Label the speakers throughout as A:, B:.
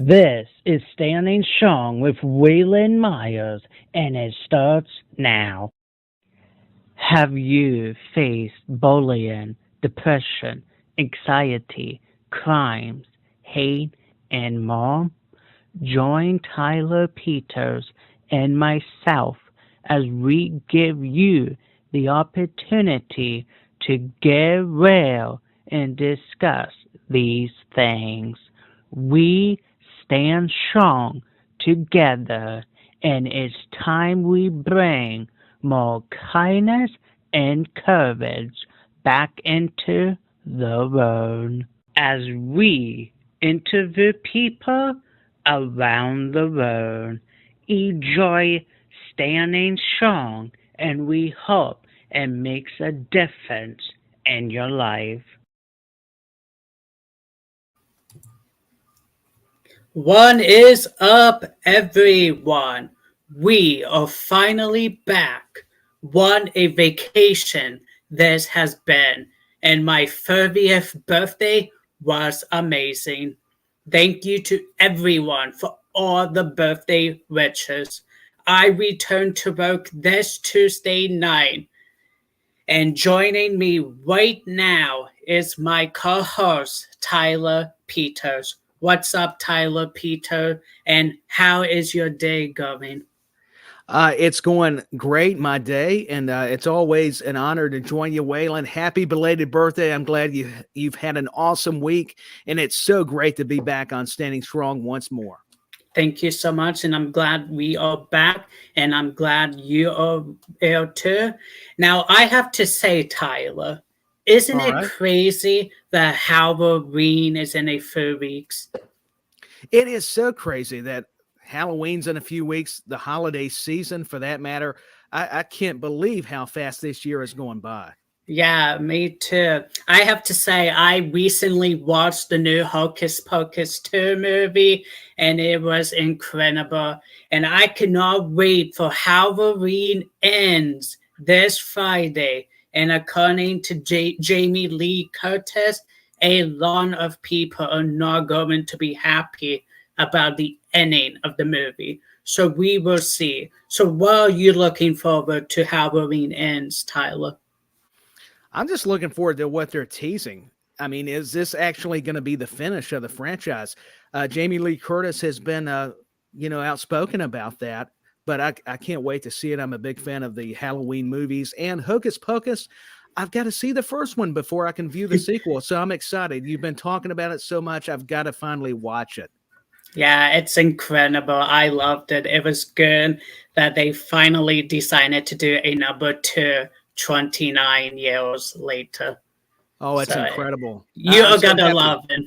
A: This is Standing Strong with Waylon Myers, and it starts now. Have you faced bullying, depression, anxiety, crimes, hate, and more? Join Tyler Peters and myself as we give you the opportunity to get real and discuss these things. We stand strong together, and it's time we bring more kindness and courage back into the world as we interview people around the world. Enjoy standing strong, and we hope it makes a difference in your life.
B: What is up, everyone? We are finally back. What a vacation this has been, and my 30th birthday was amazing. Thank you to everyone for all the birthday wishes. I returned to work this Tuesday night, and joining me right now is my co-host, Tyler Peters. What's up, Tyler Peter? And how is your day going?
C: It's going great, my day, and it's always an honor to join you, Waylon. Happy belated birthday. I'm glad you've had an awesome week, and it's so great to be back on Standing Strong once more.
B: Thank you so much, and I'm glad we are back, and I'm glad you are here too. Now, I have to say, Tyler, isn't it crazy that Halloween is in a few weeks?
C: It is so crazy that Halloween's in a few weeks, the holiday season for that matter. I can't believe how fast this year is going by.
B: Yeah, me too. I have to say, I recently watched the new Hocus Pocus 2 movie, and it was incredible. And I cannot wait for Halloween ends this Friday. And according to Jamie Lee Curtis, a lot of people are not going to be happy about the ending of the movie. So we will see. So what are you looking forward to Halloween ends, Tyler?
C: I'm just looking forward to what they're teasing. I mean, is this actually going to be the finish of the franchise? Jamie Lee Curtis has been, outspoken about that, but I can't wait to see it. I'm a big fan of the Halloween movies and Hocus Pocus. I've got to see the first one before I can view the sequel, so I'm excited. You've been talking about it so much, I've got to finally watch it.
B: Yeah, it's incredible. I loved it. It was good that they finally decided to do a number 2 29 years later.
C: Oh, it's incredible.
B: You're gonna love it.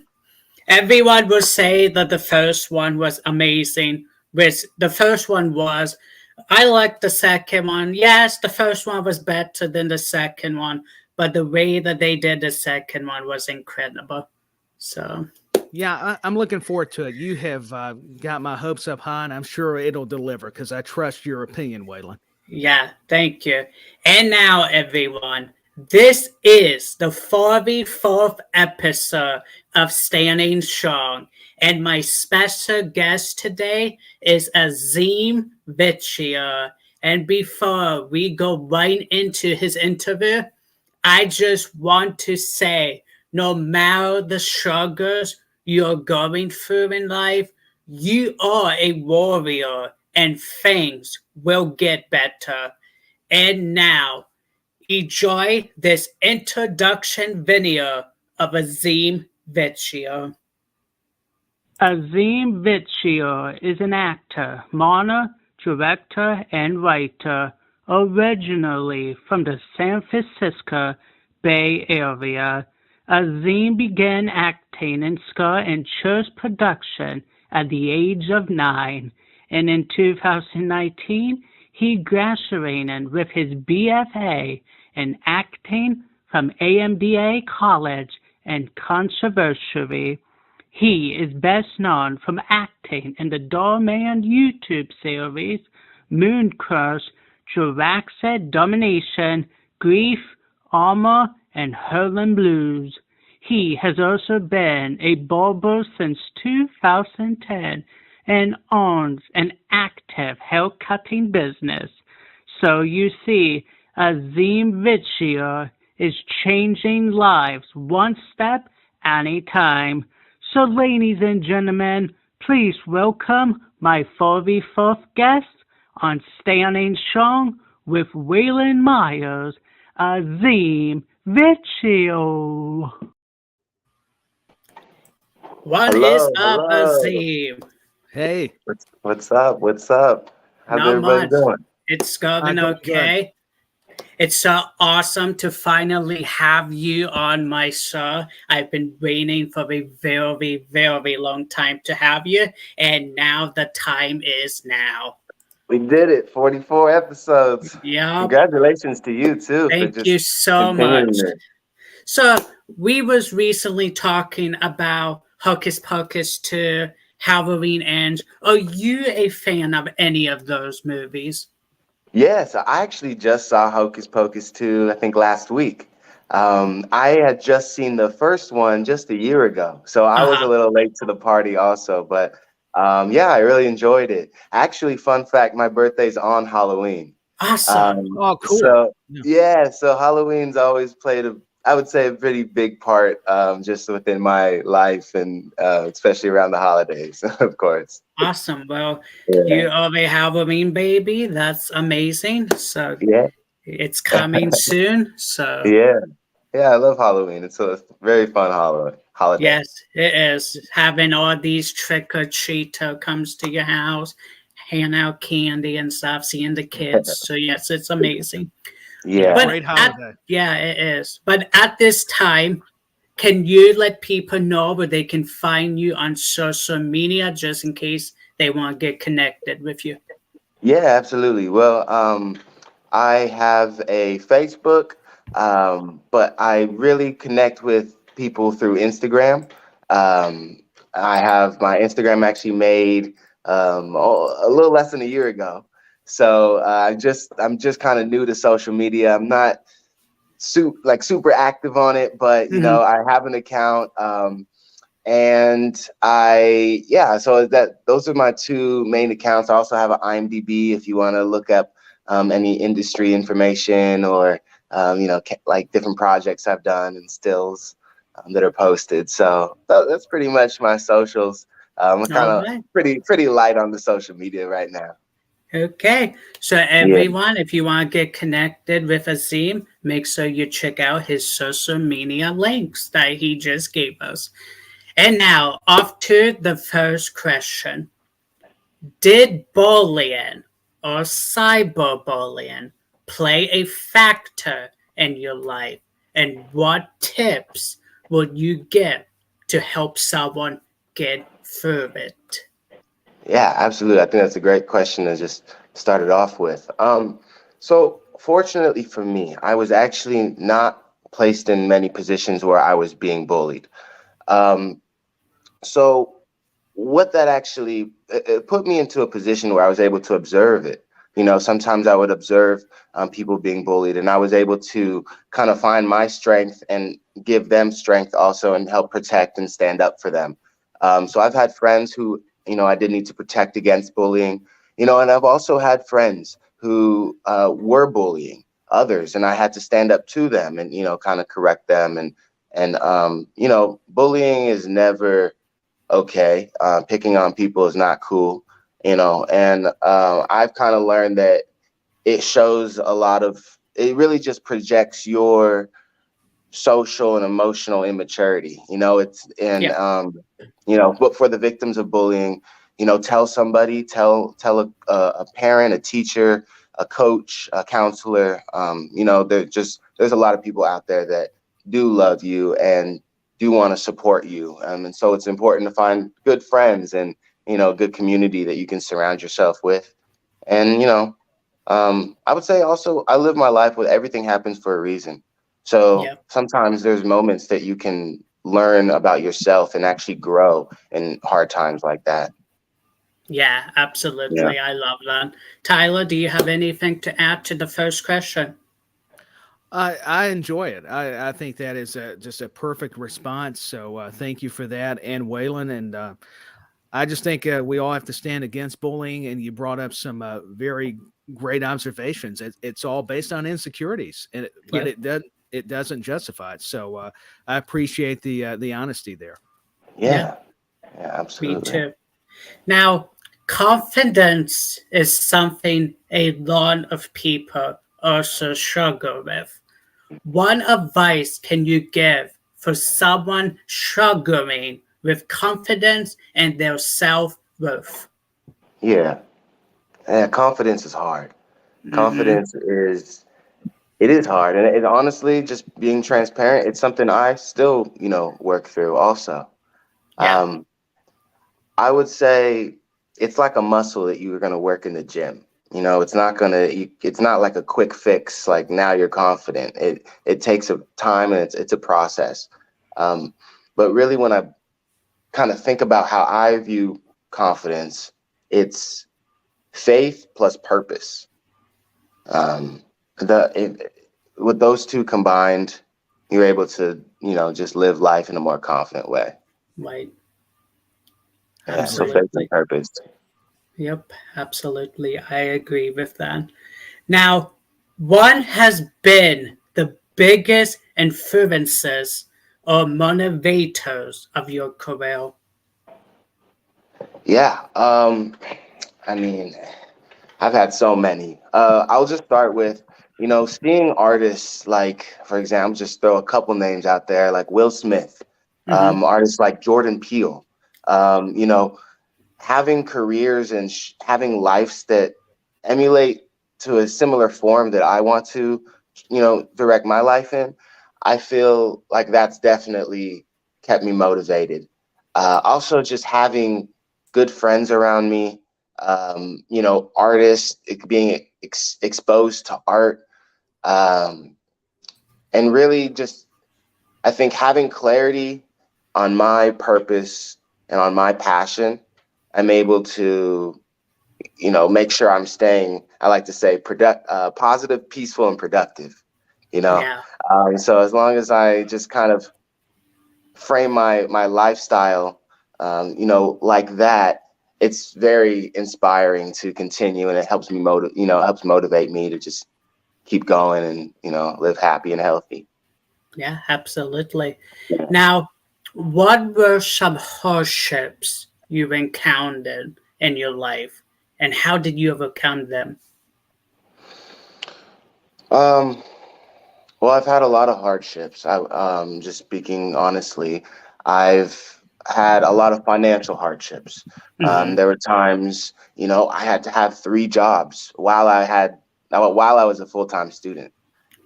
B: Everyone will say that the first one was amazing. Which the first one was, I liked the second one. Yes, the first one was better than the second one, but the way that they did the second one was incredible. So
C: yeah, I'm looking forward to it. You have got my hopes up high, and I'm sure it'll deliver because I trust your opinion, Waylon.
B: Yeah, thank you. And now, everyone, this is the 44th episode of Standing Strong. And my special guest today is Azeem Vecchio. And before we go right into his interview, I just want to say, no matter the struggles you're going through in life, you are a warrior and things will get better. And now, enjoy this introduction video of Azeem Vecchio.
A: Azeem Vecchio is an actor, model, director, and writer, originally from the San Francisco Bay Area. Azeem began acting in school and church production at the age of 9. And in 2019, he graduated with his BFA in acting from AMDA College and Conservatory. He is best known from acting in the Dhar Mann YouTube Series, Moon Crush, Jurassic Domination, Grief, Omar, and Harlem Blues. He has also been a barber since 2010 and owns an active haircutting business. So you see, Azeem Vecchio is changing lives one step at a time. So ladies and gentlemen, please welcome my 44th guest on Standing Strong with Waylon Myers, Azeem Vecchio.
B: What
D: Hello,
B: is up,
D: hello.
B: Azeem?
C: Hey,
D: What's up? What's up? How's
B: Not
D: everybody
B: much.
D: doing?
B: It's going
C: going
B: okay. It's so awesome to finally have you on my show. I've been waiting for a very, very long time to have you, and now the time is now.
D: We did it. 44 episodes.
B: Yeah,
D: Congratulations to you too for
B: thank
D: just
B: you so much.
D: continuing it.
B: So we was recently talking about Hocus Pocus 2, Halloween Ends. Are you a fan of any of those movies?
D: Yeah, so I actually just saw Hocus Pocus 2, I think last week. I had just seen the first one just a year ago, so I was a little late to the party also, but yeah, I really enjoyed it. Actually, fun fact, my birthday's on Halloween.
B: Awesome.
C: oh, cool.
D: So
C: Yeah.
D: yeah, so Halloween's always played I would say a pretty big part just within my life and especially around the holidays, of course.
B: Awesome. Well,
D: Yeah.
B: you are a Halloween baby. That's amazing. So
D: Yeah.
B: it's coming soon. So
D: Yeah. Yeah, I love Halloween. It's a very fun holiday.
B: yes, it is. Having all these trick or treater comes to your house, hand out candy and stuff, seeing the kids. So yes, it's amazing.
D: Yeah.
B: But
C: Great holiday.
B: yeah, it is. But at this time, can you let people know where they can find you on social media just in case they want to get connected with you?
D: Yeah, absolutely. Well, I have a Facebook, but I really connect with people through Instagram. I have my Instagram actually made a little less than a year ago. So I'm just kind of new to social media. I'm not super active on it, but I have an account. And so those are my two main accounts. I also have an IMDb if you want to look up any industry information or like different projects I've done and stills that are posted. So that's pretty much my socials. I'm kind of pretty light on the social media right now.
B: Okay, so everyone, if you want to get connected with Azeem, make sure you check out his social media links that he just gave us. And now, off to the first question. Did bullying or cyberbullying play a factor in your life? And what tips would you give to help someone get through it?
D: Yeah, absolutely. I think that's a great question to just start it off with. So fortunately for me, I was actually not placed in many positions where I was being bullied. So what that actually it put me into a position where I was able to observe it. Sometimes I would observe people being bullied, and I was able to kind of find my strength and give them strength also and help protect and stand up for them. So I've had friends who, I did need to protect against bullying, and I've also had friends who were bullying others, and I had to stand up to them and, kind of correct them. And bullying is never okay. Picking on people is not cool, and I've kind of learned that it shows it really just projects your social and emotional immaturity. But for the victims of bullying, tell somebody, tell a parent, a teacher, a coach, a counselor. There's a lot of people out there that do love you and do want to support you. And so it's important to find good friends and, good community that you can surround yourself with. And, I would say also I live my life with everything happens for a reason. So sometimes there's moments that you can learn about yourself and actually grow in hard times like that.
B: Yeah, absolutely. Yeah. I love that. Tyler, do you have anything to add to the first question?
C: I enjoy it. I think that is just a perfect response. So thank you for that, and Waylon. And I just think we all have to stand against bullying. And you brought up some very great observations. It's all based on insecurities, but it doesn't justify it. So I appreciate the honesty there.
D: Yeah, yeah,
B: Me
D: absolutely.
B: too. Now, confidence is something a lot of people also struggle with. What advice can you give for someone struggling with confidence and their self-worth?
D: Yeah, yeah. Confidence is hard.
B: Mm-hmm.
D: Confidence is It is hard, and honestly, just being transparent, it's something I still, work through also.
B: Yeah,
D: Um, I would say it's like a muscle that you're going to work in the gym. It's not like a quick fix. Like now you're confident. It takes a time and it's a process. Um, but really, when I kind of think about how I view confidence, it's faith plus purpose. Um, with those two combined, you're able to, just live life in a more confident way.
B: right.
D: Yeah, so faith and
B: Absolutely.
D: purpose.
B: Yep, absolutely. I agree with that. Now, what has been the biggest influences or motivators of your career?
D: Yeah. I mean, I've had so many. I'll just start with, seeing artists like, for example, just throw a couple names out there, like Will Smith,
B: Mm-hmm.
D: artists like Jordan Peele, um, you know, having careers and having lives that emulate to a similar form that I want to, direct my life in. I feel like that's definitely kept me motivated. Also, just having good friends around me, artists, being exposed to art, um, and really just, I think, having clarity on my purpose and on my passion, I'm able to, make sure I'm staying, I like to say, positive, peaceful, and productive, you know.
B: Yeah,
D: So as long as I just kind of frame my lifestyle, like that, it's very inspiring to continue, and it helps me helps motivate me to just keep going and live happy and healthy.
B: yeah, absolutely. Now, what were some hardships you've encountered in your life, and how did you overcome them?
D: Um, well, I've had a lot of hardships. Just speaking honestly, I've had a lot of financial hardships.
B: Mm-hmm.
D: There were times, I had to have three jobs while I was a full-time student.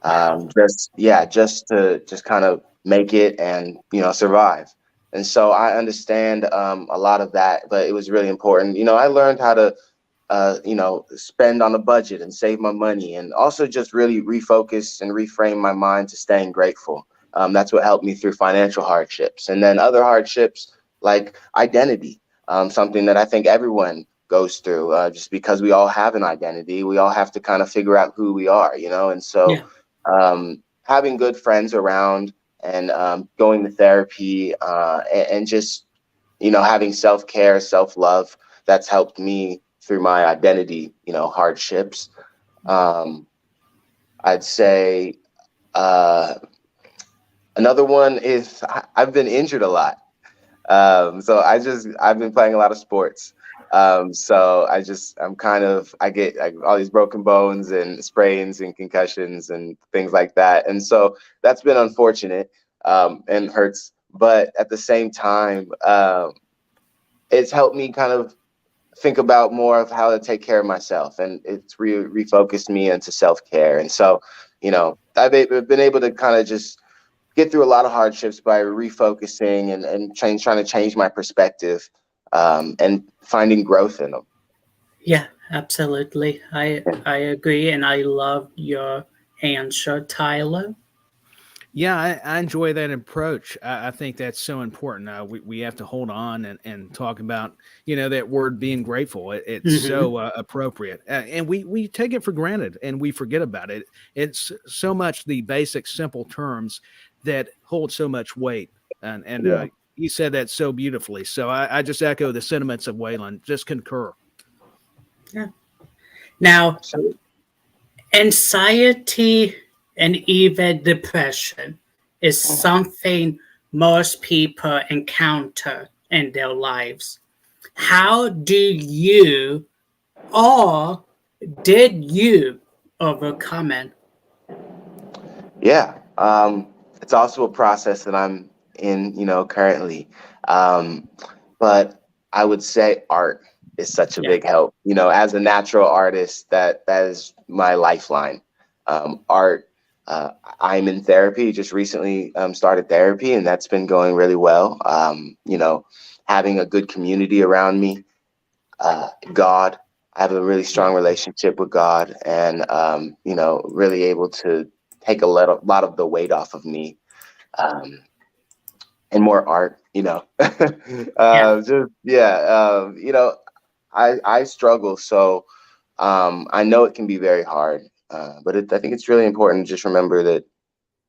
B: Wow.
D: Just to just kind of make it and survive. And so I understand a lot of that, but it was really important. I learned how to spend on a budget and save my money, and also just really refocus and reframe my mind to staying grateful. That's what helped me through financial hardships, and then other hardships like identity, something that I think everyone goes through. Just because we all have an identity, we all have to kind of figure out who we are, and so
B: Yeah.
D: having good friends around and going to therapy and just having self-care, self-love, that's helped me through my identity hardships. um, I'd say another one is I've been injured a lot. So I've been playing a lot of sports. So I get like all these broken bones and sprains and concussions and things like that. And so that's been unfortunate, and hurts. But at the same time, it's helped me kind of think about more of how to take care of myself, and it's refocused me into self-care. And so, been able to kind of just get through a lot of hardships by refocusing and trying to change my perspective, and finding growth in them.
B: Yeah, absolutely. I agree, and I love your answer, Tyler.
C: Yeah, I enjoy that approach. I think that's so important. We have to hold on and talk about, that word being grateful. It's
B: Hmm.
C: so appropriate. And we take it for granted and we forget about it. It's so much the basic, simple terms that hold so much weight. And
D: Yeah.
C: you said that so beautifully. So I just echo the sentiments of Waylon, just concur.
B: Yeah. Now,
D: So,
B: anxiety and even depression is something most people encounter in their lives. How do you or did you overcome it?
D: yeah. It's also a process that I'm in, currently. Um, but I would say art is such a
B: Yeah.
D: big help. As a natural artist, that is my lifeline. Art. I'm in therapy. Just recently started therapy, and that's been going really well. Having a good community around me. God. I have a really
B: Yeah.
D: strong relationship with God, and really able to take a lot of the weight off of me, um, and more art.
B: Yeah.
D: Just yeah. I struggle, so I know it can be very hard, but I think it's really important to just remember that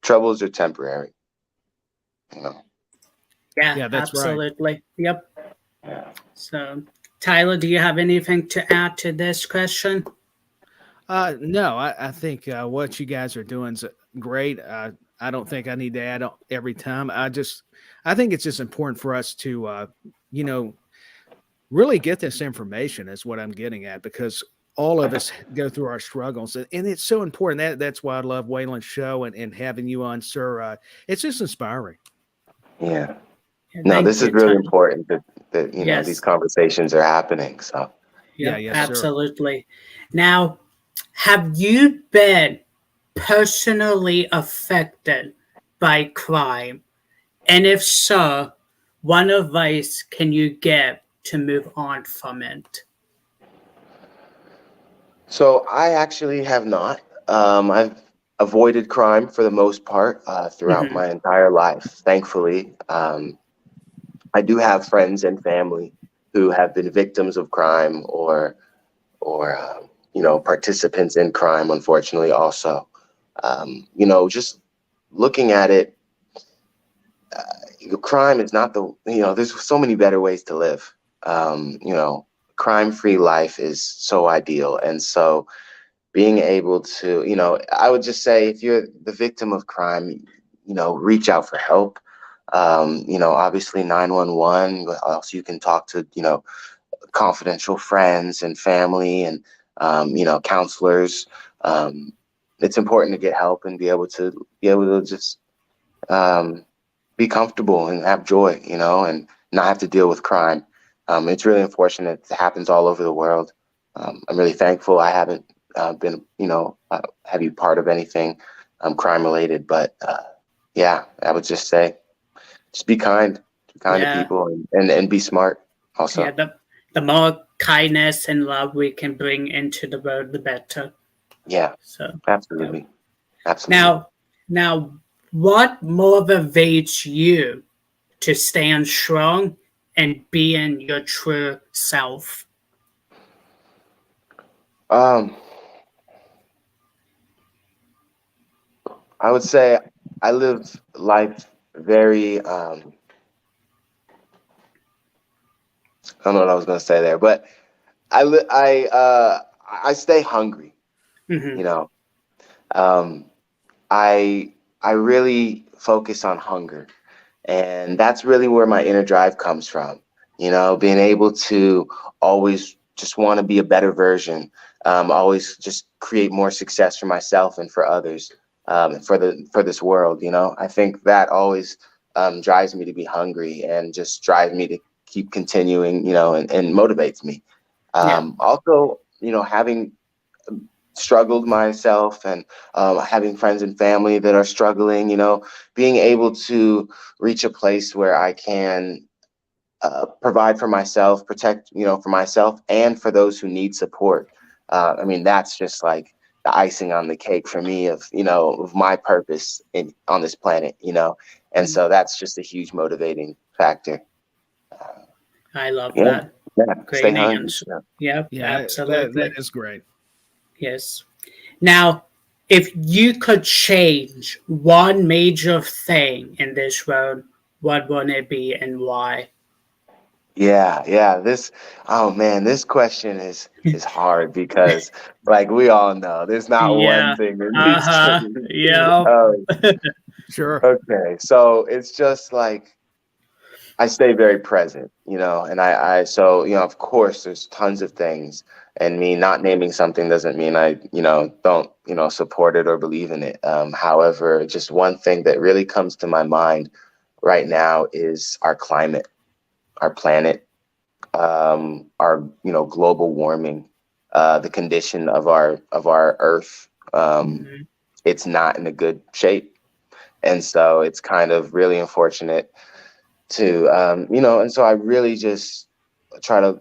D: troubles are temporary. You know.
B: Yeah,
C: Yeah, that's right.
B: absolutely. Yep.
D: Yeah.
B: So, Tyler, do you have anything to add to this question?
C: No, I think what you guys are doing is great. I don't think I need to add every time. I think it's just important for us to, you know, really get this information is what I'm getting at because all of us go through our struggles and it's so important. That's why I love Waylon's show and having you on, sir. It's just inspiring.
D: Yeah.
B: Yeah,
D: No,
B: thank
D: this is
B: you,
D: really
B: Tyler.
D: important that these
B: Yes.
D: conversations are happening. So.
C: Yeah,
B: Yep,
C: yes, sir.
B: absolutely. Now, have you been personally affected by crime? And if so, what advice can you give to move on from it?
D: So I actually have not. I've avoided crime for the most part throughout
B: Hmm.
D: my entire life, thankfully. I do have friends and family who have been victims of crime or participants in crime, unfortunately, also. Just looking at it, crime is not there's so many better ways to live. Crime-free life is so ideal. And so being able to, I would just say if you're the victim of crime, reach out for help. Obviously 911, but also you can talk to, confidential friends and family and, counselors. Um, it's important to get help and be able to just um, be comfortable and have joy, and not have to deal with crime. It's really unfortunate. It happens all over the world. I'm really thankful I haven't been, heavy part of anything crime related. But yeah, I would just say, just be kind to
B: Yeah,
D: people and be smart
B: yeah.
D: also.
B: The more kindness and love we can bring into the world, the better.
D: Yeah,
B: So, yeah.
D: absolutely. Absolutely.
B: Now, now, what motivates you to stand strong and being your true self?
D: Um, I would say I live life very, I don't know what I was going to say there, but I stay hungry.
B: Hmm.
D: You know, um, I I really focus on hunger, and that's really where my inner drive comes from. Being able to always just want to be a better version, always just create more success for myself and for others, and for this world. I think that always drives me to be hungry and just drives me to keep continuing. And motivates me.
B: Yeah,
D: Also, having struggled myself and having friends and family that are struggling, being able to reach a place where I can provide for myself, protect, for myself and for those who need support. I mean, that's just like, the icing on the cake for me of, of my purpose on this planet, and so that's just a huge motivating factor.
B: I love
D: Yeah,
B: that.
D: yeah. Stay
B: Great
D: hungry.
B: answer. Yep,
C: Yeah,
B: absolutely.
C: that is great.
B: Yes. Now, if you could change one major thing in this world, what would it be and why?
D: Yeah. Oh man, this question is hard because, like we all know, there's not one
B: Yeah.
D: thing that needs to.
B: Yeah.
C: Sure.
D: Okay, so it's just like I stay very present, and so of course, there's tons of things, and me not naming something doesn't mean I, don't, support it or believe in it. However, just one thing that really comes to my mind right now is our climate, our planet, our global warming, the condition of our Earth. It's not in a good shape, and so it's kind of really unfortunate to and so I really just try to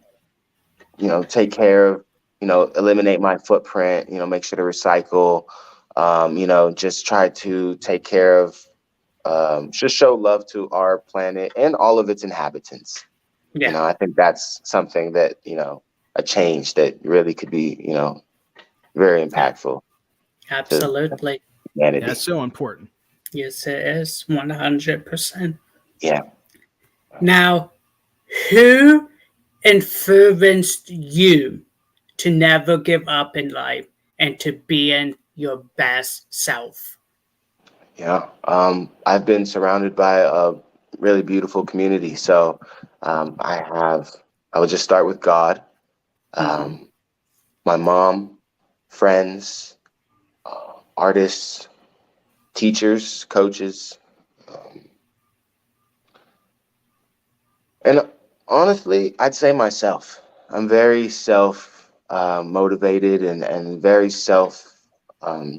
D: take care of, eliminate my footprint, make sure to recycle, just try to take care of, just show love to our planet and all of its inhabitants.
B: Yeah.
D: I think that's something that, a change that really could be, very impactful.
B: Absolutely.
D: Humanity.
C: That's so important.
B: Yes, it is 100%.
D: Yeah.
B: Now, who influenced you to never give up in life and to be in your best self?
D: Yeah. I've been surrounded by a really beautiful community. So I would just start with God, my mom, friends, artists, teachers, coaches. And honestly, I'd say myself. I'm very self motivated and very self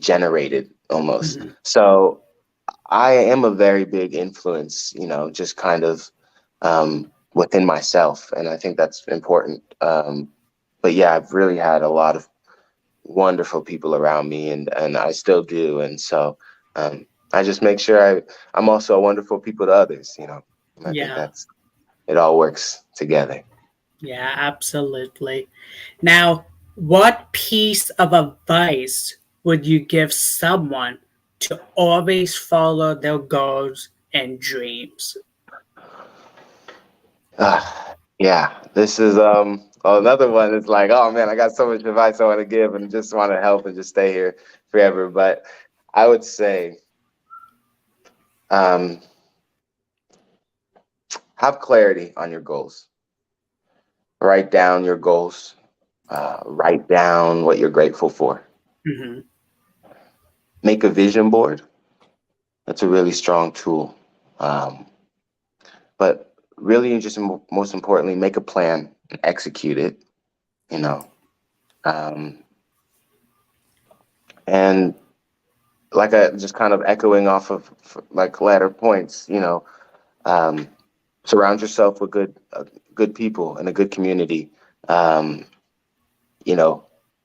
D: generated almost. So I am a very big influence, just kind of within myself. And I think that's important. But yeah, I've really had a lot of wonderful people around me, and I still do. And so I just make sure I'm also a wonderful people to others, And I think it all works together.
B: Yeah, absolutely. Now, what piece of advice would you give someone to always follow their goals and dreams?
D: Yeah, this is another one. It's like, oh man, I got so much advice I want to give and just want to help and just stay here forever. But I would say have clarity on your goals. Write down your goals. Write down what you're grateful for. Make a vision board. That's a really strong tool. But really, just most importantly, make a plan and execute it. And like I just kind of echoing off of like latter points, surround yourself with good people and a good community.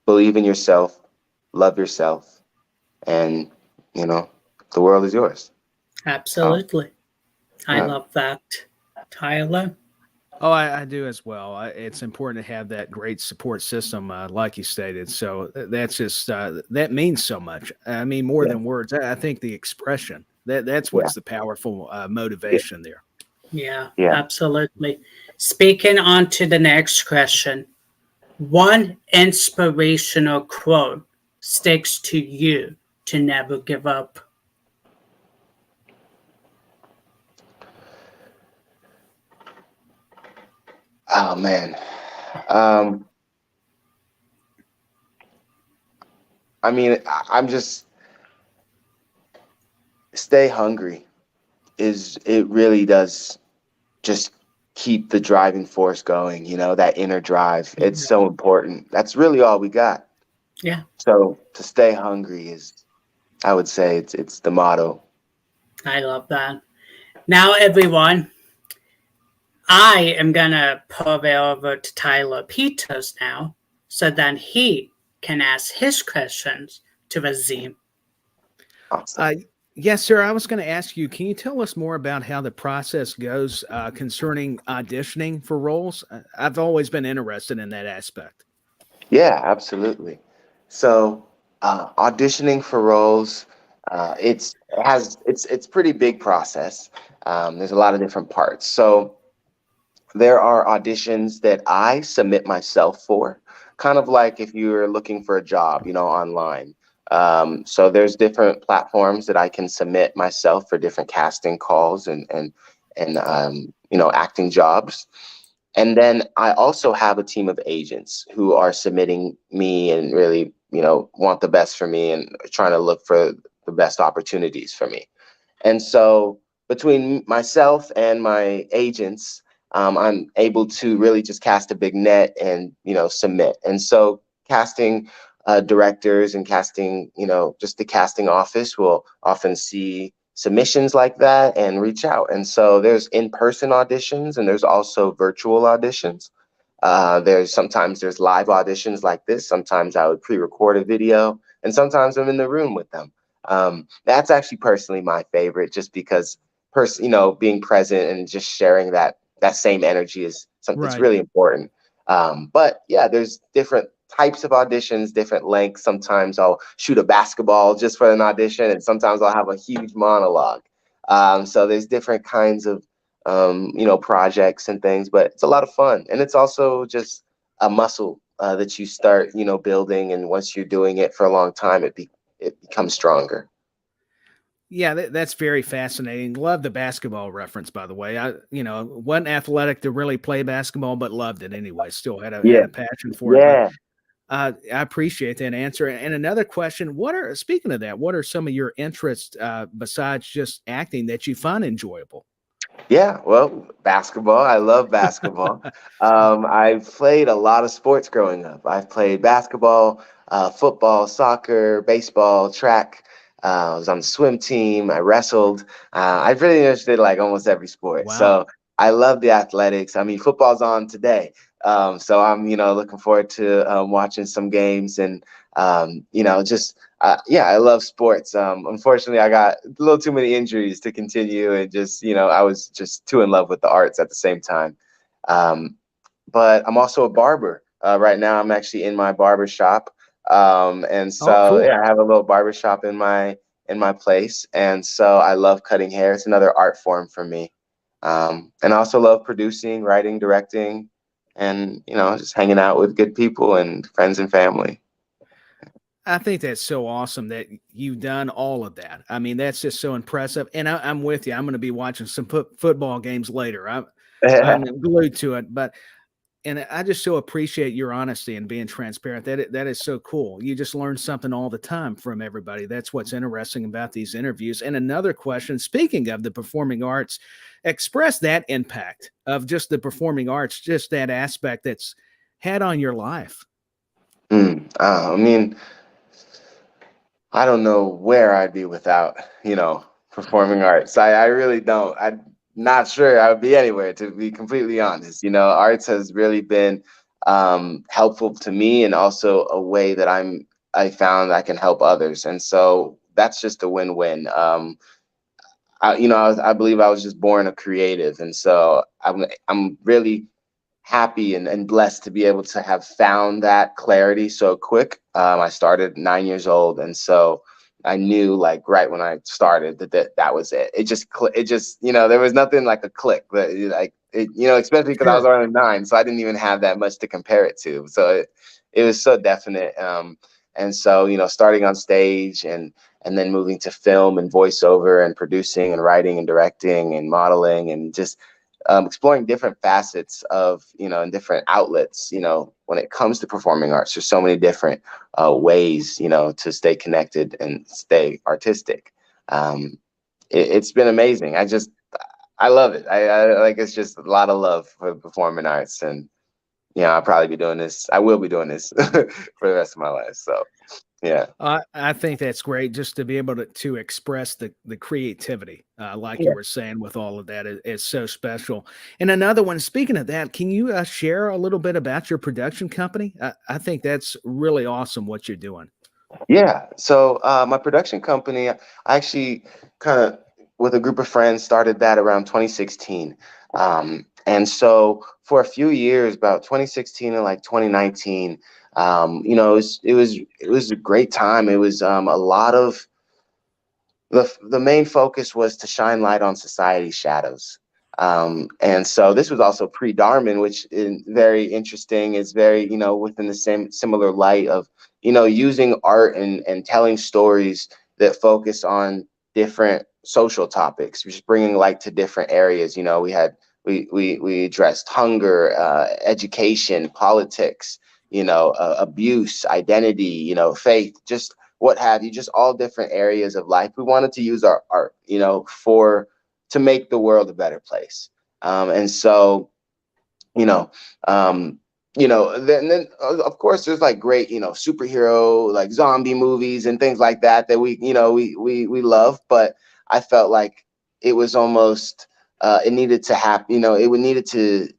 D: Believe in yourself, love yourself, and the world is yours.
B: Absolutely. I love that. Tyler?
C: Oh, I do as well. It's important to have that great support system, like you stated. So that's just that means so much. I mean, more than words. I think the expression that's what's the powerful motivation there.
B: Yeah, absolutely. Speaking on to the next question, one inspirational quote sticks to you to never give up.
D: Oh man. I mean, I'm just stay hungry it really does just keep the driving force going, that inner drive. It's so important. That's really all we got.
B: Yeah.
D: So to stay hungry is, I would say it's the motto.
B: I love that. Now, everyone, I am going to pove it over to Tyler Peters now so that he can ask his questions to Azeem.
D: Awesome.
C: Yes, sir. I was going to ask you, can you tell us more about how the process goes concerning auditioning for roles? I've always been interested in that aspect.
D: Yeah, absolutely. So, auditioning for roles, it's pretty big process. There's a lot of different parts. So there are auditions that I submit myself for, kind of like if you're looking for a job, online. So there's different platforms that I can submit myself for different casting calls and acting jobs. And then I also have a team of agents who are submitting me and really, want the best for me and trying to look for the best opportunities for me. And so between myself and my agents, I'm able to really just cast a big net and, submit. And so casting directors and casting, just the casting office will often see submissions like that and reach out. And so there's in-person auditions and there's also virtual auditions. Sometimes there's live auditions like this. Sometimes I would pre-record a video and sometimes I'm in the room with them. That's actually personally my favorite, just because being present and just sharing that same energy is something that's
C: Right.
D: really important. But yeah, there's different types of auditions, different lengths. Sometimes I'll shoot a basketball just for an audition, and sometimes I'll have a huge monologue. So there's different kinds of projects and things, but it's a lot of fun, and it's also just a muscle that you start building, and once you're doing it for a long time, it becomes stronger.
C: Yeah, that's very fascinating. Love the basketball reference, by the way. I, wasn't athletic to really play basketball, but loved it anyway. Still had a passion for it.
D: Yeah.
C: But I appreciate that answer. And another question: speaking of that, what are some of your interests besides just acting that you find enjoyable?
D: Yeah, well, basketball. I love basketball. I've played a lot of sports growing up. I've played basketball, football, soccer, baseball, track. I was on the swim team. I wrestled. I really understood like almost every sport.
C: Wow.
D: So I love the athletics. I mean, football's on today. So I'm, looking forward to watching some games and, just I love sports. Unfortunately, I got a little too many injuries to continue, and just I was just too in love with the arts at the same time. But I'm also a barber. Right now, I'm actually in my barber shop, and so
C: cool.
D: yeah, I have a little barber shop in my place, and so I love cutting hair. It's another art form for me, and I also love producing, writing, directing, and just hanging out with good people and friends and family.
C: I think that's so awesome that you've done all of that. I mean, that's just so impressive. And I'm with you. I'm going to be watching some football games later. I'm glued to it. And I just so appreciate your honesty and being transparent. That is so cool. You just learn something all the time from everybody. That's what's interesting about these interviews. And another question, speaking of the performing arts, express that impact of just the performing arts, just that aspect that's had on your life.
D: I mean, I don't know where I'd be without, performing arts. I really don't. I'm not sure I would be anywhere, to be completely honest. Arts has really been helpful to me, and also a way that I found I can help others. And so that's just a win-win. I believe I was just born a creative. And so I'm really happy and blessed to be able to have found that clarity so quick. I started 9 years old, and so I knew like right when I started that was it. It just there was nothing like a click, but especially because I was only 9, so I didn't even have that much to compare it to. So it was so definite. And so starting on stage and then moving to film and voiceover and producing and writing and directing and modeling and just exploring different facets of, and different outlets, when it comes to performing arts. There's so many different ways, to stay connected and stay artistic. It's been amazing. I love it. I like, it's just a lot of love for performing arts, and I'll probably be doing this. I will be doing this for the rest of my life. So yeah.
C: I think that's great, just to be able to express the creativity, like you were saying, with all of that is so special. And another one, speaking of that, can you share a little bit about your production company? I think that's really awesome what you're doing.
D: Yeah. So my production company, I actually kind of with a group of friends started that around 2016. And so for a few years, about 2016 and like 2019, it was a great time. It was a lot of the main focus was to shine light on society's shadows. And so this was also pre-Dhar Mann, which is very interesting. Is very, within the same similar light of, using art and telling stories that focus on different social topics, just bringing light to different areas. We addressed hunger, education, politics, abuse, identity, faith, just what have you, just all different areas of life. We wanted to use our art, to make the world a better place. And so, you know, um, then of course there's like great, superhero like zombie movies and things like that we love. But I felt like it was almost it needed to happen.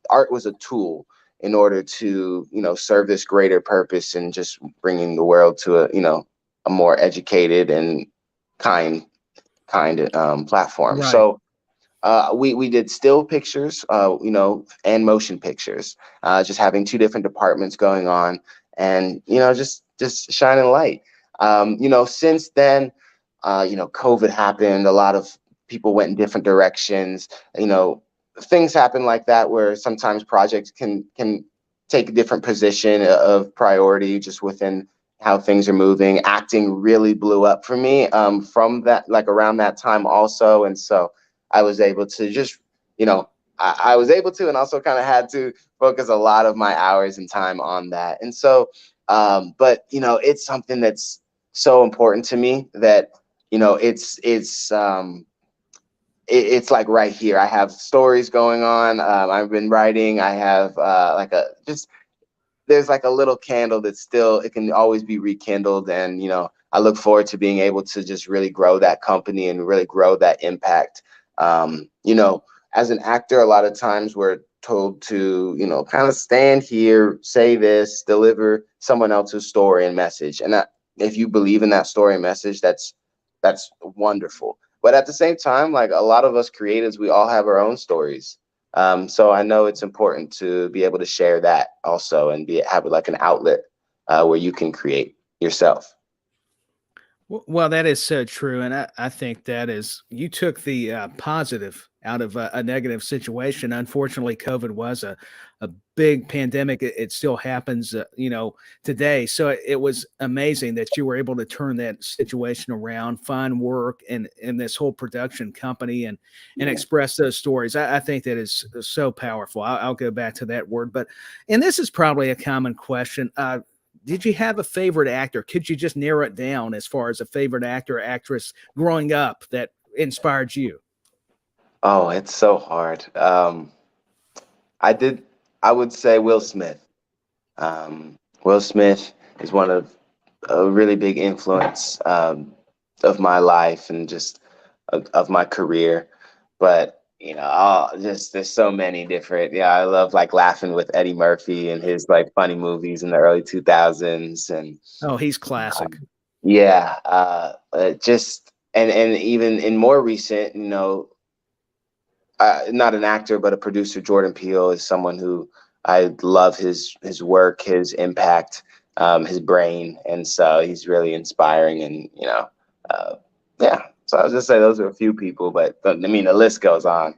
D: Art was a tool in order to serve this greater purpose and just bringing the world to a more educated and kind platform.
C: Right.
D: So we did still pictures, and motion pictures, just having two different departments going on, and just shining light. Since then, COVID happened. A lot of people went in different directions. Things happen like that where sometimes projects can take a different position of priority just within how things are moving. Acting really blew up for me from that, like around that time also, and so I was able to just, I was able to, and also kind of had to focus a lot of my hours and time on that. And so, but it's something that's so important to me that, it's like right here. I have stories going on. I've been writing. I have there's like a little candle that still, it can always be rekindled. And, I look forward to being able to just really grow that company and really grow that impact. As an actor, a lot of times we're told to, kind of stand here, say this, deliver someone else's story and message. And that, if you believe in that story and message, that's wonderful. But at the same time, like a lot of us creatives, we all have our own stories. So I know it's important to be able to share that also and have like an outlet where you can create yourself.
C: Well, that is so true, and I think that is you took the positive out of a negative situation. Unfortunately, COVID was a big pandemic. It still happens, today. So it was amazing that you were able to turn that situation around, find work, and this whole production company, and express those stories. I think that is so powerful. I'll go back to that word, and this is probably a common question. Did you have a favorite actor? Could you just narrow it down as far as a favorite actor or actress growing up that inspired you?
D: Oh, it's so hard. I did. I would say Will Smith. Will Smith is one of a really big influence of my life and just of my career. But just there's so many different. Yeah, I love like laughing with Eddie Murphy and his like funny movies in the early 2000s, and
C: Oh, he's classic.
D: yeah, just and even in more recent, not an actor, but a producer. Jordan Peele is someone who I love his work, his impact, his brain, and so he's really inspiring. And yeah. So I was just say those are a few people, but I mean the list goes on.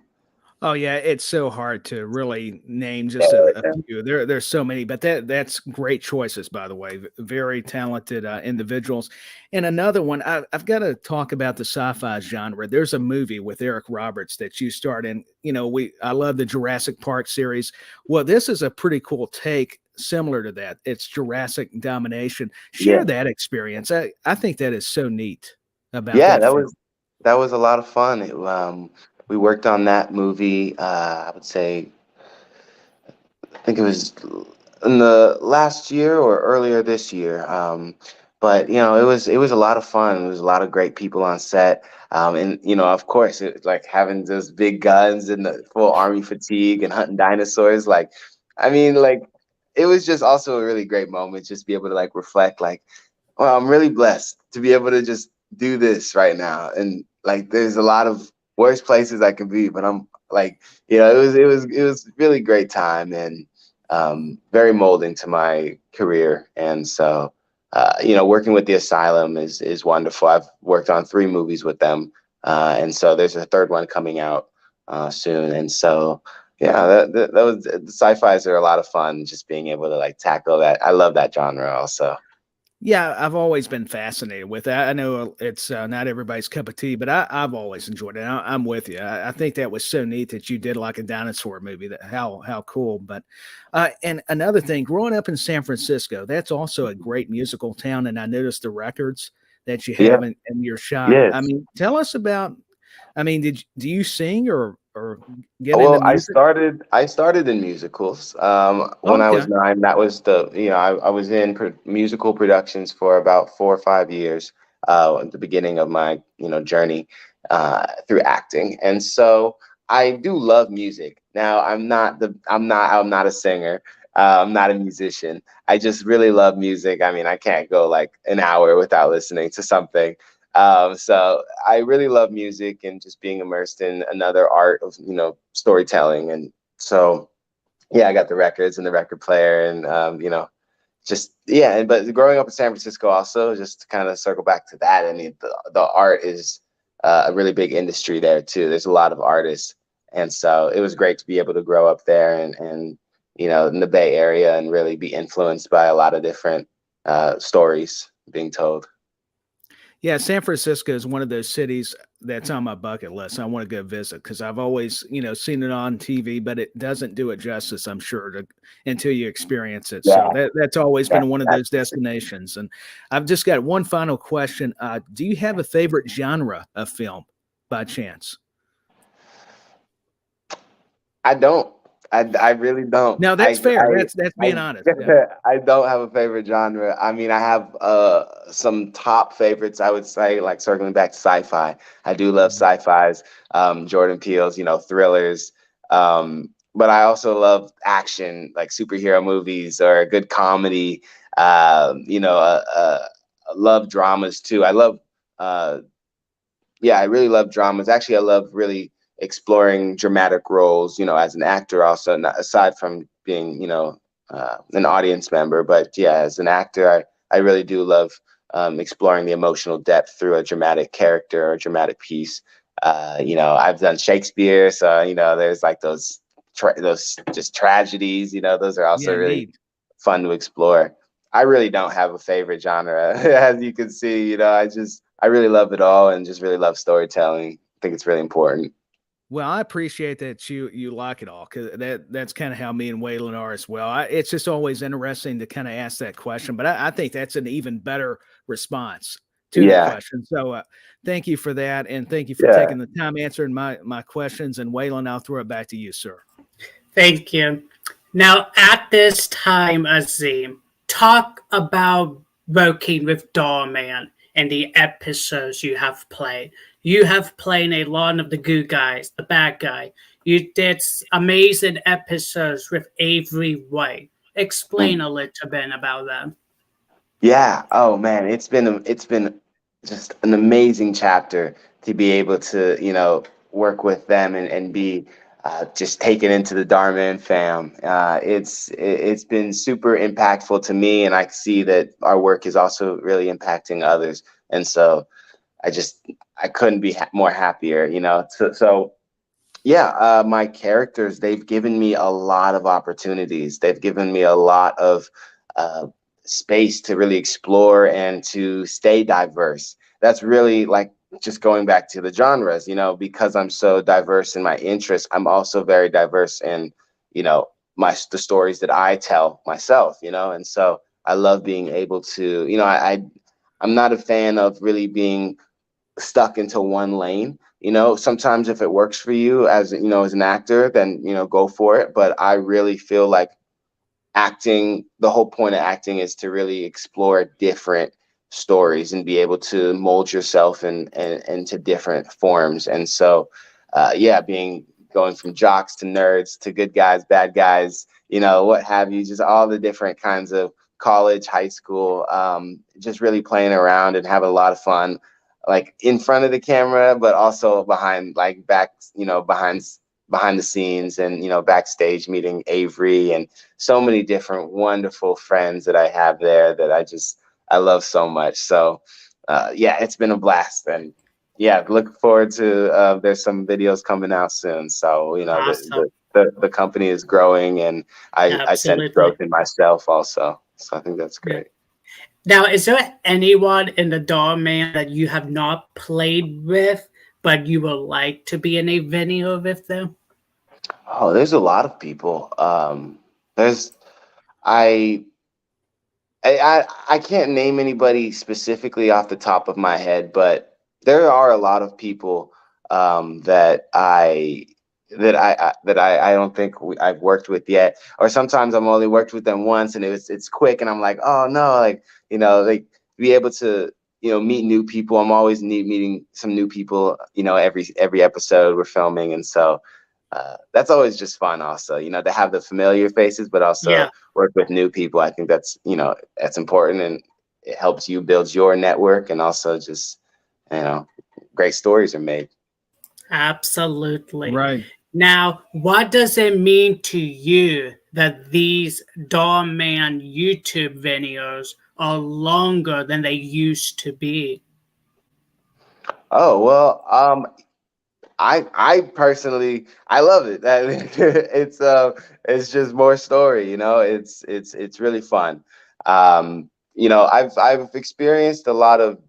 C: Oh yeah, it's so hard to really name just a
D: Yeah.
C: few. There's so many, but that's great choices, by the way. Very talented individuals. And another one, I've got to talk about the sci-fi genre. There's a movie with Eric Roberts that you starred in. I love the Jurassic Park series. Well, this is a pretty cool take similar to that. It's Jurassic Domination. Share
D: Yeah.
C: that experience. I think that is so neat about
D: Yeah,
C: that
D: that
C: film.
D: was a lot of fun. We worked on that movie. I would say, I think it was in the last year or earlier this year. But it was a lot of fun. There was a lot of great people on set. And of course, it like having those big guns and the full army fatigue and hunting dinosaurs. Like, I mean, like it was just also a really great moment, just be able to like reflect, like, Well, I'm really blessed to be able to just do this right now. And like, there's a lot of worse places I could be, but I'm like, it was really great time, and very molding to my career. And so, working with the Asylum is wonderful. I've worked on 3 movies with them, and so there's a third one coming out soon. And so, yeah, those the sci-fis are a lot of fun. Just being able to like tackle that. I love that genre also.
C: Yeah, I've always been fascinated with that. I know it's not everybody's cup of tea, but I've always enjoyed it. I'm with you. I think that was so neat that you did like a dinosaur movie. That how cool. But and another thing, growing up in San Francisco, that's also a great musical town. And I noticed the records that you
D: Yeah.
C: have in your shop. I
D: Yes.
C: mean, tell us about. I mean, do you sing or get into
D: Well,
C: music?
D: I started in musicals. When I
C: Okay.
D: was 9, that was I was in musical productions for about 4 or 5 years. At the beginning of my journey through acting, and so I do love music. Now I'm not a singer. I'm not a musician. I just really love music. I mean, I can't go like an hour without listening to something. So I really love music and just being immersed in another art of, storytelling. And so, yeah, I got the records and the record player and, but growing up in San Francisco also, just to kind of circle back to that, I mean, the art is a really big industry there too. There's a lot of artists. And so it was great to be able to grow up there and in the Bay Area and really be influenced by a lot of different stories being told.
C: Yeah, San Francisco is one of those cities that's on my bucket list. I want to go visit because I've always, seen it on TV, but it doesn't do it justice, I'm sure, until you experience it. So
D: Yeah.
C: that's always
D: Yeah.
C: been one of those destinations. And I've just got one final question. Do you have a favorite genre of film by chance?
D: I don't. I really don't.
C: No, that's fair. That's being honest. Yeah.
D: I don't have a favorite genre. I mean, I have some top favorites. I would say, like circling back to sci-fi. I do love sci-fis. Jordan Peele's, thrillers. But I also love action, like superhero movies or a good comedy. I love dramas too. I really love dramas. Actually, I love really exploring dramatic roles, as an actor also, not, aside from being, an audience member. But yeah, as an actor, I really do love exploring the emotional depth through a dramatic character or a dramatic piece. I've done Shakespeare, so, there's like those just tragedies, those are also
C: Yeah,
D: really
C: neat.
D: fun to explore. I really don't have a favorite genre. As you can see, I really love it all and just really love storytelling. I think it's really important.
C: Well, I appreciate that you like it all because that's kind of how me and Waylon are as well. It's just always interesting to kind of ask that question, but I think that's an even better response to the
D: Yeah.
C: question. So thank you for that, and thank you for
D: Yeah.
C: taking the time answering my questions. And Waylon, I'll throw it back to you, sir.
B: Thank you. Now, at this time, Azeem, talk about working with Dhar Mann and the episodes you have played. You have played a lot of the good guys, the bad guy. You did amazing episodes with Avery White. Explain a little bit about them.
D: Yeah. Oh man, it's been just an amazing chapter to be able to, work with them and be just taken into the Dhar Mann fam. It's been super impactful to me, and I see that our work is also really impacting others. And so I couldn't be more happier, So yeah, my characters, they've given me a lot of opportunities. They've given me a lot of uh, space to really explore and to stay diverse. That's really like just going back to the genres, because I'm so diverse in my interests, I'm also very diverse in, the stories that I tell myself, and so I love being able to, I'm not a fan of really being stuck into one lane. Sometimes if it works for you as an actor, then go for it. But I really feel like the whole point of acting is to really explore different stories and be able to mold yourself into different forms. And so going from jocks to nerds to good guys, bad guys, what have you, just all the different kinds of college, high school, just really playing around and having a lot of fun, like in front of the camera, but also behind, like back, behind the scenes and, backstage, meeting Avery and so many different wonderful friends that I have there that I love so much. So yeah, it's been a blast. And yeah, look forward to there's some videos coming out soon. So,
B: Awesome.
D: the company is growing, and I sense
B: Absolutely.
D: growth in myself also. So I think that's
B: Yeah.
D: great.
B: Now, is there anyone in the Dhar Mann that you have not played with, but you would like to be in a video with them?
D: Oh, there's a lot of people. There's I I can't name anybody specifically off the top of my head, but there are a lot of people that I don't think I've worked with yet, or sometimes I'm only worked with them once, and it's quick, and I'm like, oh no, like like be able to meet new people. I'm always meeting some new people, every episode we're filming, and so that's always just fun. Also, to have the familiar faces, but also work with new people. I think that's that's important, and it helps you build your network, and also just great stories are made.
B: Absolutely.
C: Right.
B: Now, what does it mean to you that these Dhar Mann YouTube videos are longer than they used to be?
D: Oh well, I personally I love it. It's just more story. It's really fun. I've experienced a lot of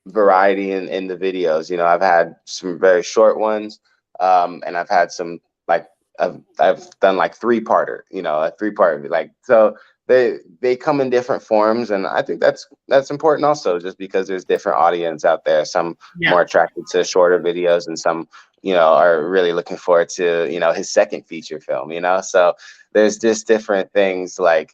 D: variety in the videos. I've had some very short ones, and I've had some like I've done like three-parter. A three-part, like, so they come in different forms, and I think that's important also, just because there's different audience out there. Some more attracted to shorter videos, and some are really looking forward to his second feature film. So there's just different things, like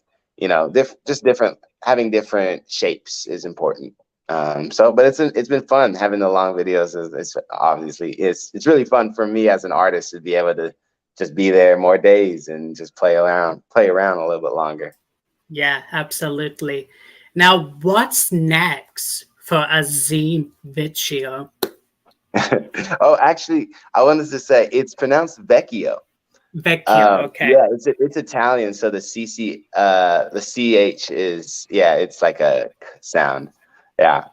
D: just different, having different shapes is important. But it's been fun having the long videos. It's obviously it's really fun for me as an artist to be able to just be there more days and just play around a little bit longer.
B: Yeah, absolutely. Now, what's next for Azeem Vecchio?
D: Oh, actually, I wanted to say it's pronounced Vecchio.
B: Vecchio, okay.
D: Yeah, it's Italian, so the ch is, it's like a sound. Yeah.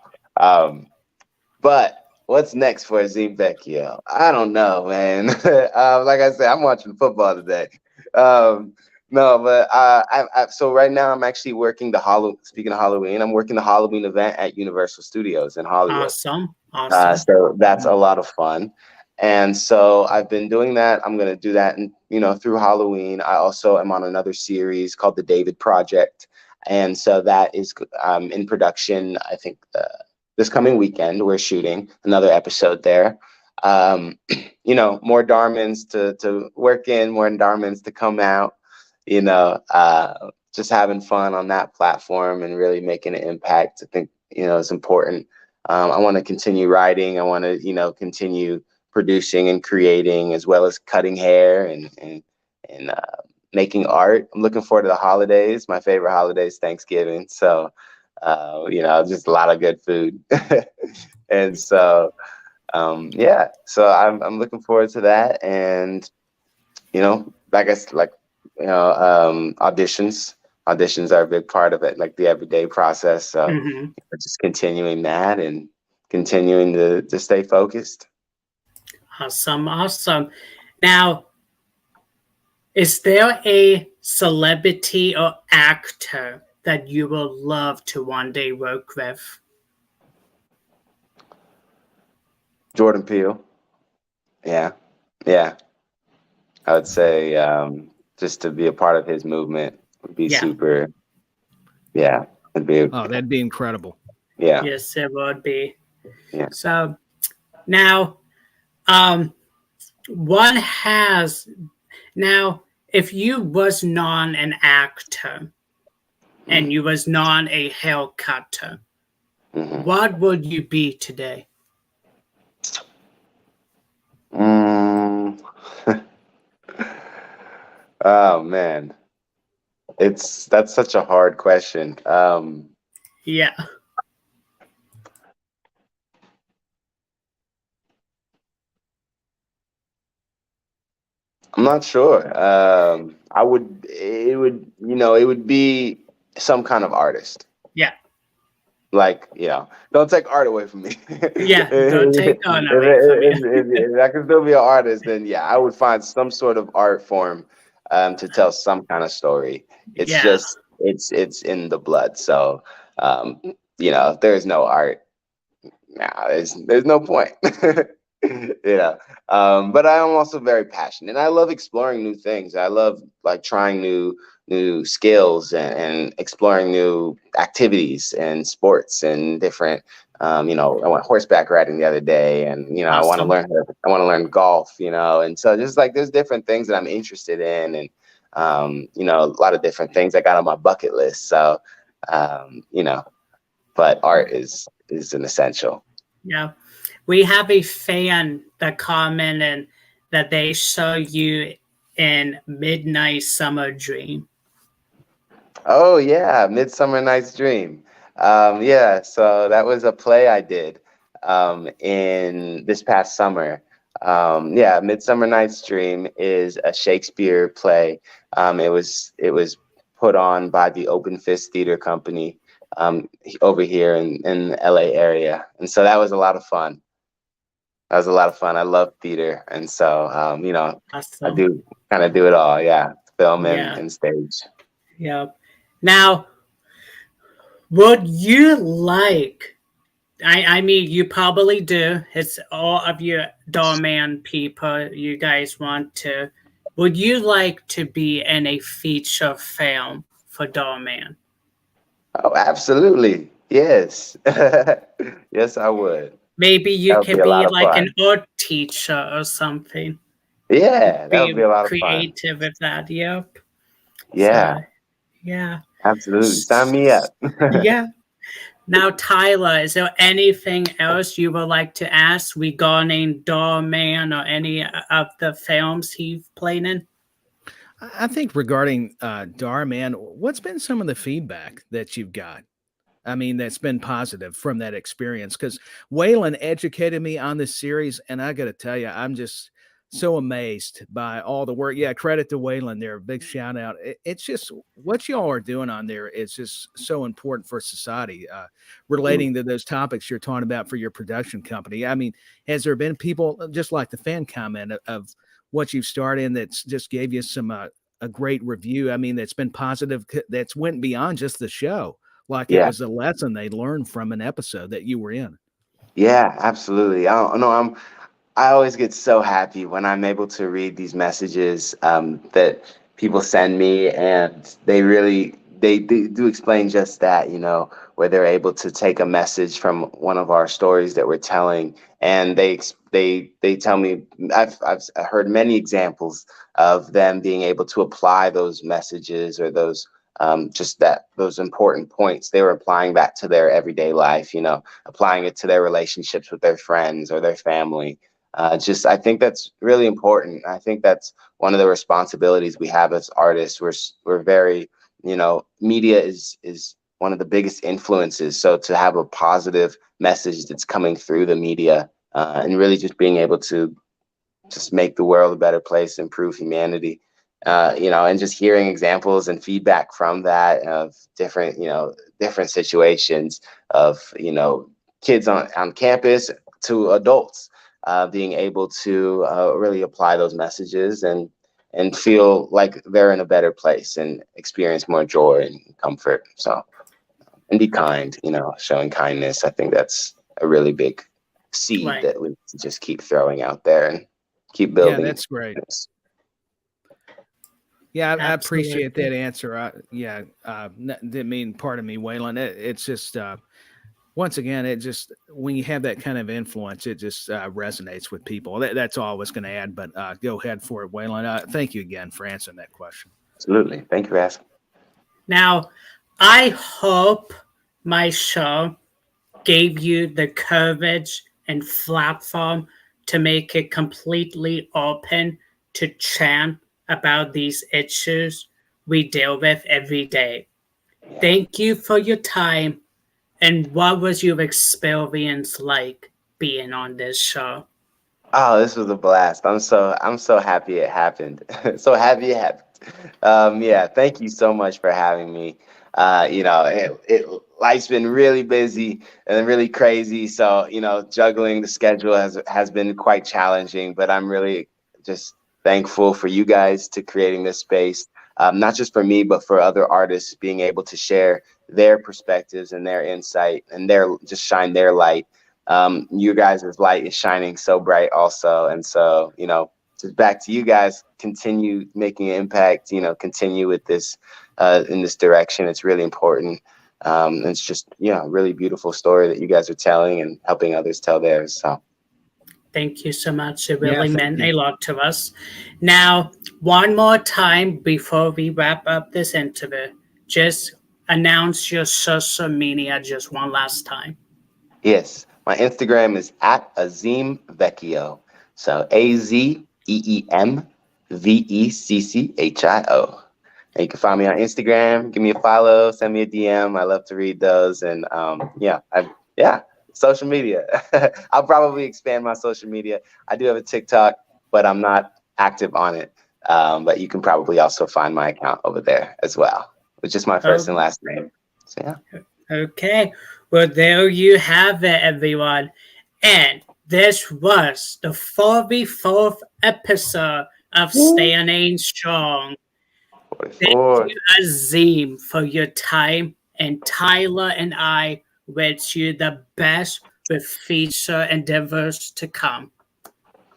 D: But what's next for Azeem Vecchio? I don't know, man. Like I said, I'm watching football today. No, but so right now I'm actually working speaking of Halloween, I'm working the Halloween event at Universal Studios in Hollywood.
B: Awesome.
D: So that's a lot of fun. And so I've been doing that. I'm going to do that, through Halloween. I also am on another series called The David Project. And so that is in production. I think this coming weekend, we're shooting another episode there. More Dhar Manns to work in, more Dhar Manns to come out, just having fun on that platform and really making an impact. I think, it's important. I want to continue writing. I want to, continue producing and creating, as well as cutting hair and making art. I'm looking forward to the holidays. My favorite holiday is Thanksgiving. So, just a lot of good food. And so, so I'm looking forward to that. And, auditions are a big part of it, like the everyday process. So just continuing that and continuing to stay focused.
B: Awesome. Now, is there a celebrity or actor that you will love to one day work with?
D: Jordan Peele. Yeah. I would say just to be a part of his movement would be super. Yeah,
C: that'd be incredible.
D: Yeah.
B: Yes, it would be.
D: Yeah.
B: So now, if you was not an actor and you was not a hair cutter, what would you be today?
D: Oh man. That's such a hard question.
B: Yeah.
D: I'm not sure. It would be some kind of artist.
B: Yeah.
D: Like, don't take art away from me.
B: Yeah. Don't take on
D: If,
B: away from you.
D: if I can still be an artist, then yeah, I would find some sort of art form to tell some kind of story. It's
B: Yeah.
D: just it's in the blood. So if there's no art, there's no point. But I am also very passionate, and I love exploring new things. I love like trying new skills and exploring new activities and sports and different. I went horseback riding the other day, and I want to
B: Awesome.
D: learn golf. And so just like there's different things that I'm interested in, and a lot of different things I got on my bucket list. So but art is an essential.
B: Yeah. We have a fan that commented that they saw you in Midnight Summer Dream.
D: Oh yeah, Midsummer Night's Dream. Yeah, so that was a play I did in this past summer. Yeah, Midsummer Night's Dream is a Shakespeare play. It was put on by the Open Fist Theater Company over here in the LA area, and so that was a lot of fun. That was a lot of fun. I love theater, and so I
B: Awesome.
D: do kind of do it all. Yeah, film
B: Yeah.
D: and stage.
B: Yeah. Now, would you like, I mean, you probably do. It's all of you Dhar Mann people, you guys want to. Would you like to be in a feature film for Dhar Mann?
D: Oh, absolutely. Yes. Yes, I would.
B: Maybe you
D: That would be
B: could
D: a
B: be
D: lot of
B: like an
D: fun.
B: art teacher or something.
D: Yeah, that would be
B: Be
D: a lot of fun.
B: creative with that. Yep.
D: Yeah,
B: So, yeah.
D: absolutely. Sign me up.
B: Yeah. Now, Tyler, is there anything else you would like to ask regarding Dhar Mann or any of the films he's played in?
C: I think regarding Dhar Mann, what's been some of the feedback that you've got? I mean, that's been positive from that experience, because Waylon educated me on this series, and I got to tell you, I'm just so amazed by all the work. Yeah, credit to Waylon there. Big shout out. It's just what y'all are doing on there is just so important for society, relating to those topics you're talking about for your production company. I mean, has there been people just like the fan comment of what you've started in that's just gave you some a great review? I mean, that's been positive, that's went beyond just the show. Like it
D: Yeah.
C: was a lesson they learned from an episode that you were in.
D: Yeah, absolutely. I don't know. I always get so happy when I'm able to read these messages that people send me, and they do explain just that, where they're able to take a message from one of our stories that we're telling, and they tell me I've heard many examples of them being able to apply those messages or those those important points they were applying back to their everyday life, applying it to their relationships with their friends or their family. I think that's really important. I think that's one of the responsibilities we have as artists. We're very, media is one of the biggest influences. So to have a positive message that's coming through the media and really just being able to just make the world a better place, improve humanity, and just hearing examples and feedback from that of different situations of, kids on campus to adults being able to really apply those messages and feel like they're in a better place and experience more joy and comfort. So, and be kind, showing kindness. I think that's a really big seed
B: Right.
D: that we just keep throwing out there and keep building.
C: Yeah, that's great. Yeah, I appreciate that answer. Didn't mean pardon me, Waylon. It's just once again, it just when you have that kind of influence, it just resonates with people. That's all I was going to add. But go ahead for it, Waylon. Thank you again for answering that question.
D: Absolutely, thank you for asking.
B: Now, I hope my show gave you the courage and platform to make it completely open to chat about these issues we deal with every day. Thank you for your time. And what was your experience like being on this show?
D: Oh, this was a blast. I'm so happy it happened. So happy it happened. Yeah, thank you so much for having me. Life's been really busy and really crazy. So, juggling the schedule has been quite challenging, but I'm really just thankful for you guys to creating this space. Not just for me, but for other artists being able to share their perspectives and their insight and just shine their light. You guys' light is shining so bright also. And so, just back to you guys, continue making an impact, continue with this in this direction. It's really important. It's just, a really beautiful story that you guys are telling and helping others tell theirs. So
B: thank you so much. It really meant a lot to us. Now, one more time before we wrap up this interview, just announce your social media just one last time.
D: Yes, my Instagram is at Azeem Vecchio. So AzeemVecchio. And you can find me on Instagram. Give me a follow. Send me a DM. I love to read those. And social media. I'll probably expand my social media. I do have a TikTok, but I'm not active on it. But you can probably also find my account over there as well. It's just my first and last name. So yeah.
B: Okay. Well, there you have it, everyone. And this was the 44th episode of Standing Strong. 44. Thank you, Azeem, for your time. And Tyler and I wish you the best with future endeavors to come.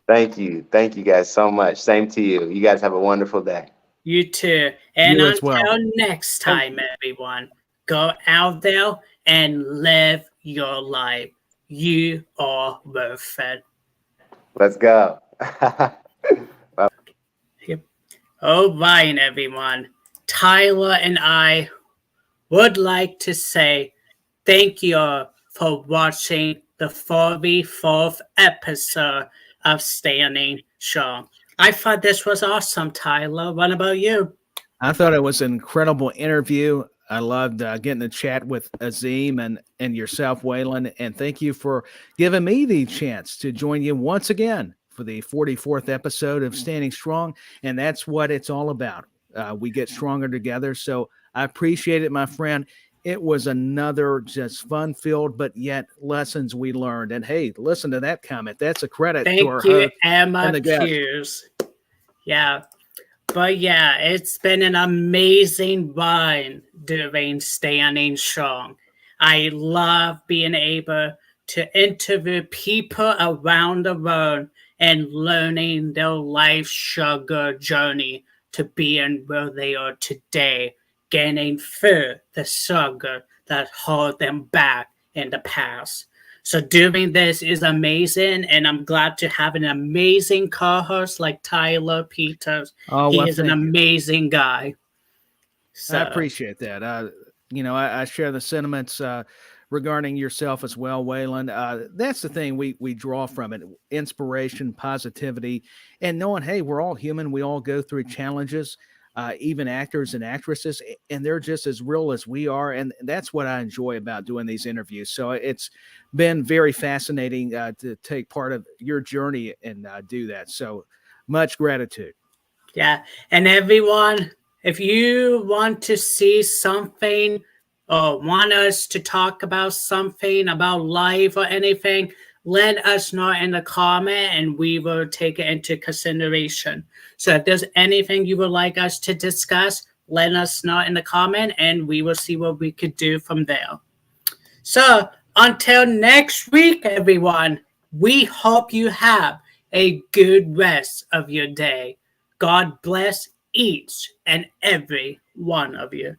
D: Thank you. Thank you guys so much. Same to you. You guys have a wonderful day.
B: You too. And until next time, everyone, go out there and live your life. You are worth it.
D: Let's go.
B: All right, everyone. Tyler and I would like to say thank you for watching the 44th episode of Standing Strong. I thought this was awesome, Tyler. What about you?
C: I thought it was an incredible interview. I loved getting to chat with Azeem and yourself, Waylon. And thank you for giving me the chance to join you once again for the 44th episode of Standing Strong. And that's what it's all about. We get stronger together. So I appreciate it, my friend. It was another just fun-filled, but yet lessons we learned. And hey, listen to that comment. That's a credit to our host.
B: Emma Hughes. Yeah. But yeah, it's been an amazing run doing Standing Strong. I love being able to interview people around the world and learning their life struggle journey to being where they are today, gaining through the struggle that held them back in the past. So doing this is amazing, and I'm glad to have an amazing co-host like Tyler Peters. He is an amazing guy.
C: So. I appreciate that. I share the sentiments regarding yourself as well, Waylon. That's the thing we draw from it: inspiration, positivity, and knowing, hey, we're all human. We all go through challenges. Even actors and actresses, and they're just as real as we are. And that's what I enjoy about doing these interviews. So it's been very fascinating to take part of your journey and do that. So much gratitude.
B: Yeah. And everyone, if you want to see something or want us to talk about something about life or anything, let us know in the comment and we will take it into consideration. So if there's anything you would like us to discuss, let us know in the comment and we will see what we could do from there. So until next week, everyone, we hope you have a good rest of your day. God bless each and every one of you.